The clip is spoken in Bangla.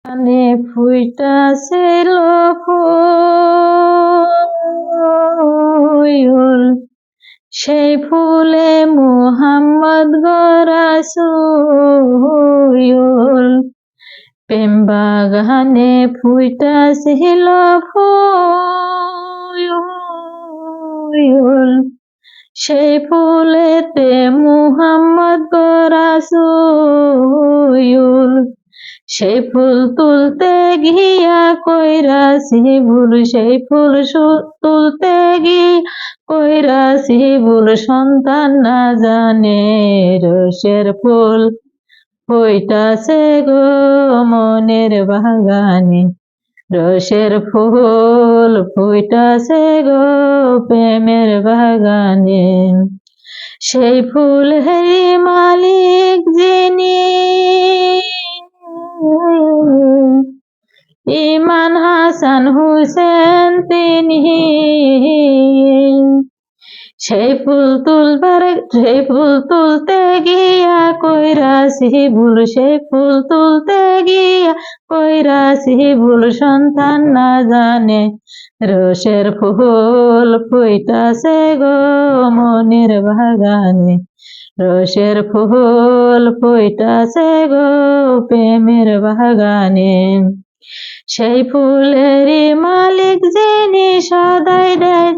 কানে ফুইটাছিল ফুল, সেই ফুলে মুহাম্মদ গো রাসূল। প্রেম বাগানে ফুইটাছিল ফুল, সেই ফুলেতে মুহাম্মদ গো রাসূল। সেই ফুল তুলতে গিয়া কইরাছি ভুল, সেই ফুল তুলতে গিয়া কইরাছি ভুল, সন্তান না জানে রসের ফুল ফুইটাছে গো মনের বাগানে। রসের ফুল ফুইটাছে গো প্রেমের বাগানে। সেই ফুলেরই মালিক যিনি, ইমান হাসান হুসেন তিনি। সেই ফুল তুলতে গিয়া কইরাছি ভুল, সেই ফুল তুলতে গিয়া কইরাছি ভুল, সন্তান না জানে রসের ফুল ফুইটাছে গো মনের বাগানে। রসের ফুল ফুইটাছে গো প্রেমের বাগানে। সেই ফুলেরই মালিক যিনি সদাই দেয়